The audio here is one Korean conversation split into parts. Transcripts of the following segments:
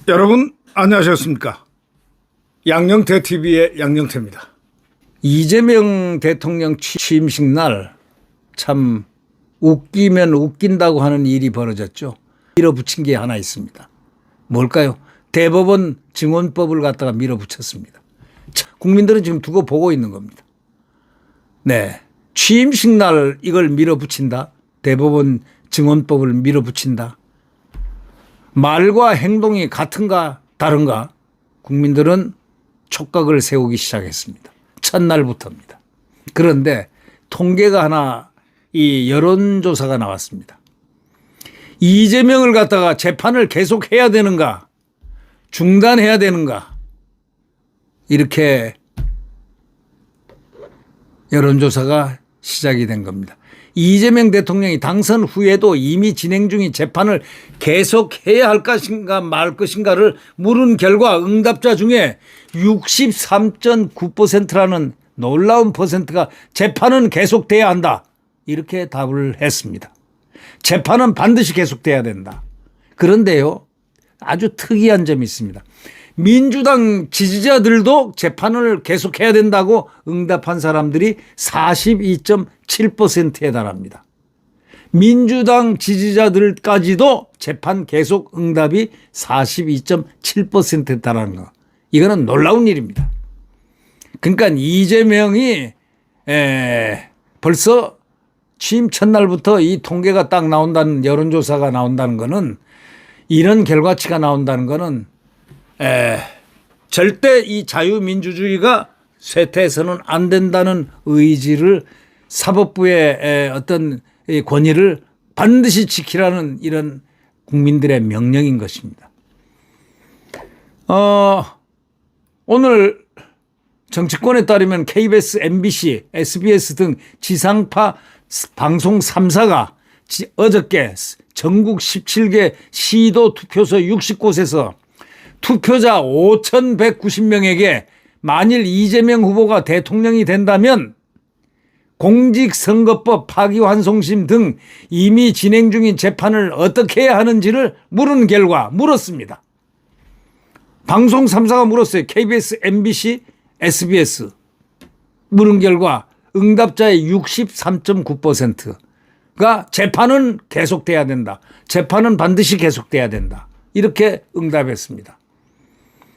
여러분 안녕하셨습니까? 양영태 TV의 양영태입니다. 이재명 대통령 취임식 날 참 웃기면 웃긴다고 하는 일이 벌어졌죠. 밀어붙인 게 하나 있습니다. 뭘까요? 대법원 증언법을 갖다가 밀어붙였습니다. 국민들은 지금 두고 보고 있는 겁니다. 네, 취임식 날 이걸 밀어붙인다. 대법원 증언법을 밀어붙인다. 말과 행동이 같은가 다른가 국민들은 촉각을 세우기 시작했습니다. 첫날부터입니다. 그런데 통계가 하나 이 여론조사가 나왔습니다. 이재명을 갖다가 재판을 계속해야 되는가 중단해야 되는가 이렇게 여론조사가 시작이 된 겁니다. 이재명 대통령이 당선 후에도 이미 진행 중인 재판을 계속해야 할 것인가 말 것인가를 물은 결과 응답자 중에 63.9%라는 놀라운 퍼센트가 재판은 계속돼야 한다. 이렇게 답을 했습니다. 재판은 반드시 계속돼야 된다. 그런데요, 아주 특이한 점이 있습니다. 민주당 지지자들도 재판을 계속해야 된다고 응답한 사람들이 42.7%에 달합니다. 민주당 지지자들까지도 재판 계속 응답이 42.7%에 달하는 거. 이거는 놀라운 일입니다. 그러니까 이재명이 벌써 취임 첫날부터 이 통계가 딱 나온다는 여론조사가 나온다는 거는 이런 결과치가 나온다는 거는 절대 이 자유민주주의가 쇠퇴해서는 안 된다는 의지를 사법부의 어떤 권위를 반드시 지키라는 이런 국민들의 명령인 것입니다. 오늘 정치권에 따르면 KBS, MBC, SBS 등 지상파 방송 3사가 어저께 전국 17개 시도 투표소 60곳에서 투표자 5,190명에게 만일 이재명 후보가 대통령이 된다면 공직선거법 파기환송심 등 이미 진행 중인 재판을 어떻게 해야 하는지를 물은 결과 물었습니다. 방송 3사가 물었어요. KBS, MBC, SBS. 물은 결과 응답자의 63.9%가 재판은 계속돼야 된다. 재판은 반드시 계속돼야 된다. 이렇게 응답했습니다.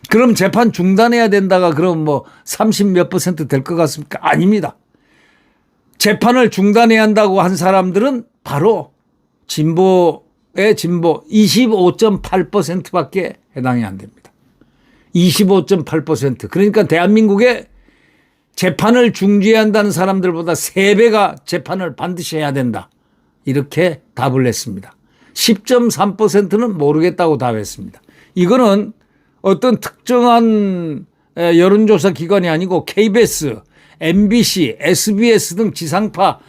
그럼 재판 중단해야 된다가 그럼 뭐 30 몇 % 될 것 같습니까? 아닙니다. 재판을 중단해야 한다고 한 사람들은 바로 진보의 진보 25.8%밖에 해당이 안 됩니다. 25.8%. 그러니까 대한민국의 재판을 중지해야 한다는 사람들보다 3배가 재판을 반드시 해야 된다. 이렇게 답을 냈습니다. 10.3%는 모르겠다고 답했습니다. 이거는 어떤 특정한 여론조사 기관이 아니고 KBS, MBC, SBS 등 지상파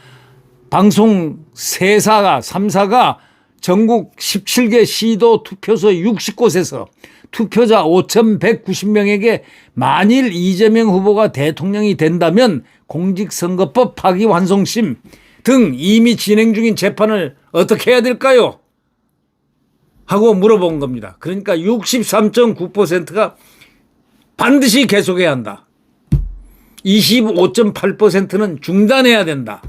방송 3사가 전국 17개 시도 투표소 60곳에서 투표자 5,190명에게 만일 이재명 후보가 대통령이 된다면 공직선거법 파기환송심 등 이미 진행 중인 재판을 어떻게 해야 될까요? 하고 물어본 겁니다. 그러니까 63.9%가 반드시 계속해야 한다. 25.8%는 중단해야 된다.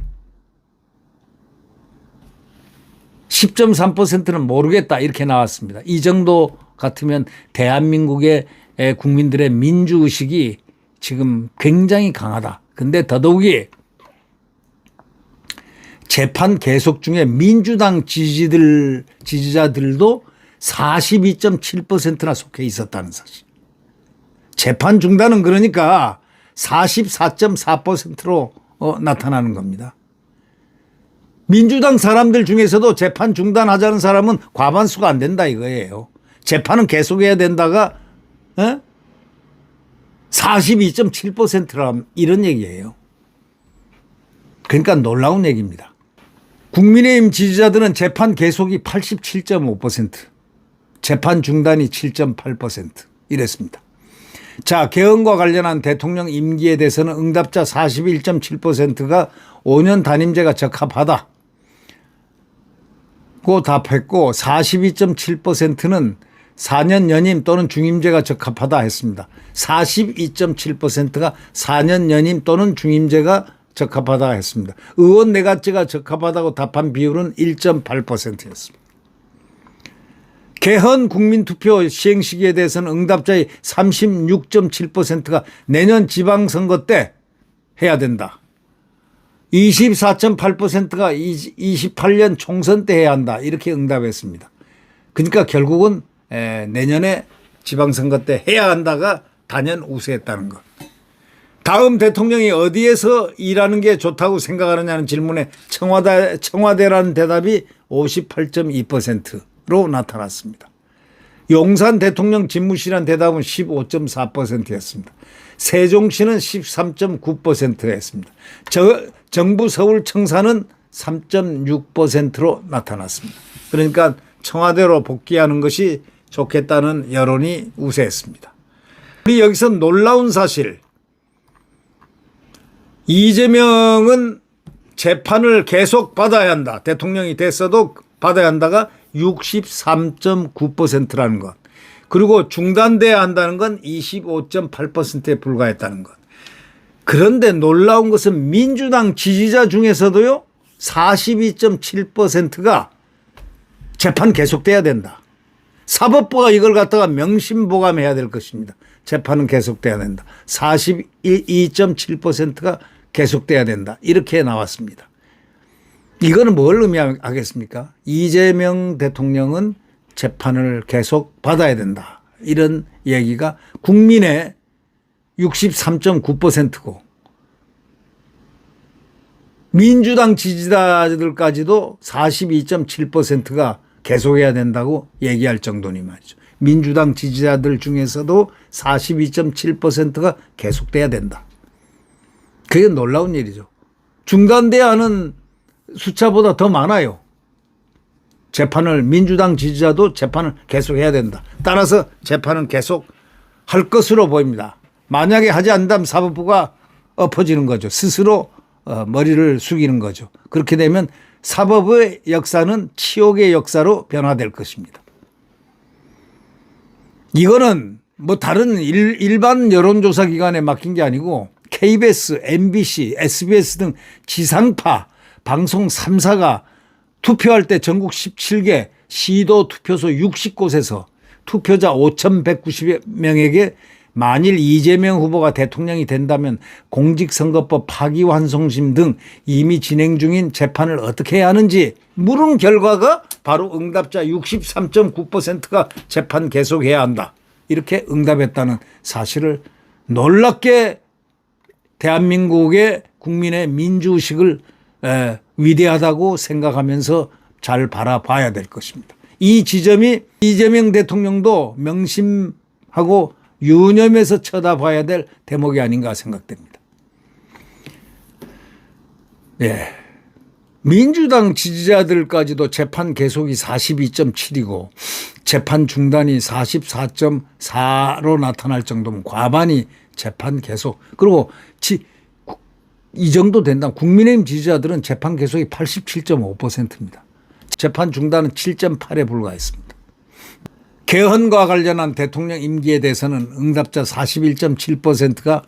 10.3%는 모르겠다 이렇게 나왔습니다. 이 정도 같으면 대한민국의 국민들의 민주의식이 지금 굉장히 강하다. 근데 더더욱이 재판 계속 중에 민주당 지지자들도 42.7%나 속해 있었다는 사실. 재판 중단은 그러니까 44.4%로 나타나는 겁니다. 민주당 사람들 중에서도 재판 중단하자는 사람은 과반수가 안 된다 이거예요. 재판은 계속해야 된다가 42.7%라 이런 얘기예요. 그러니까 놀라운 얘기입니다. 국민의힘 지지자들은 재판 계속이 87.5%, 재판 중단이 7.8% 이랬습니다. 자, 개헌과 관련한 대통령 임기에 대해서는 응답자 41.7%가 5년 단임제가 적합하다 고 답했고 42.7%는 4년 연임 또는 중임제가 적합하다 했습니다. 42.7%가 4년 연임 또는 중임제가 적합하다 했습니다. 의원 내각제가 적합하다고 답한 비율은 1.8%였습니다. 개헌 국민투표 시행 시기에 대해서는 응답자의 36.7%가 내년 지방선거 때 해야 된다. 24.8%가 28년 총선 때 해야 한다. 이렇게 응답했습니다. 그러니까 결국은 내년에 지방선거 때 해야 한다가 단연 우세했다는 것. 다음 대통령이 어디에서 일하는 게 좋다고 생각하느냐는 질문에 청와대라는 대답이 58.2%로 나타났습니다. 용산 대통령 집무실이라는 대답은 15.4%였습니다. 세종시는 13.9%였습니다. 정부 서울 청사는 3.6%로 나타났습니다. 그러니까 청와대로 복귀하는 것이 좋겠다는 여론이 우세했습니다. 우리 여기서 놀라운 사실, 이재명은 재판을 계속 받아야 한다. 대통령이 됐어도 받아야 한다가 63.9%라는 것. 그리고 중단돼야 한다는 건 25.8%에 불과했다는 것. 그런데 놀라운 것은 민주당 지지자 중에서도요 42.7%가 재판 계속돼야 된다. 사법부가 이걸 갖다가 명심보감해야 될 것입니다. 재판은 계속돼야 된다. 42.7%가 계속돼야 된다. 이렇게 나왔습니다. 이거는 뭘 의미하겠습니까? 이재명 대통령은 재판을 계속 받아야 된다. 이런 얘기가 국민의 63.9%고 민주당 지지자들까지도 42.7%가 계속해야 된다고 얘기할 정도니 말이죠. 민주당 지지자들 중에서도 42.7%가 계속돼야 된다. 그게 놀라운 일이죠. 중단돼야 하는 숫자보다 더 많아요. 재판을 민주당 지지자도 재판을 계속해야 된다. 따라서 재판은 계속 할 것으로 보입니다. 만약에 하지 않는다면 사법부가 엎어지는 거죠. 스스로 머리를 숙이는 거죠. 그렇게 되면 사법의 역사는 치욕의 역사로 변화될 것입니다. 이거는 뭐 다른 일반 여론조사 기관에 맡긴 게 아니고 KBS, MBC, SBS 등 지상파 방송 3사가 투표할 때 전국 17개 시도 투표소 60곳에서 투표자 5,190명에게 만일 이재명 후보가 대통령이 된다면 공직선거법 파기환송심 등 이미 진행 중인 재판을 어떻게 해야 하는지 물은 결과가 바로 응답자 63.9%가 재판 계속해야 한다. 이렇게 응답했다는 사실을 놀랍게 대한민국의 국민의 민주의식을 위대하다고 생각하면서 잘 바라봐야 될 것입니다. 이 지점이 이재명 대통령도 명심하고 유념해서 쳐다봐야 될 대목이 아닌가 생각됩니다. 예. 민주당 지지자들까지도 재판 계속이 42.7이고 재판 중단이 44.4로 나타날 정도면 과반이 재판 계속. 그리고 이 정도 된다면 국민의힘 지지자들은 재판 계속이 87.5%입니다. 재판 중단은 7.8에 불과했습니다. 개헌과 관련한 대통령 임기에 대해서는 응답자 41.7%가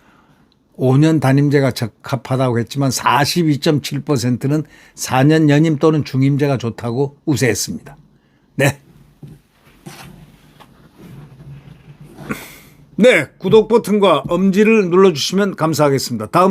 5년 단임제가 적합하다고 했지만 42.7%는 4년 연임 또는 중임제가 좋다고 우세했습니다. 네. 네, 구독 버튼과 엄지를 눌러주시면 감사하겠습니다. 다음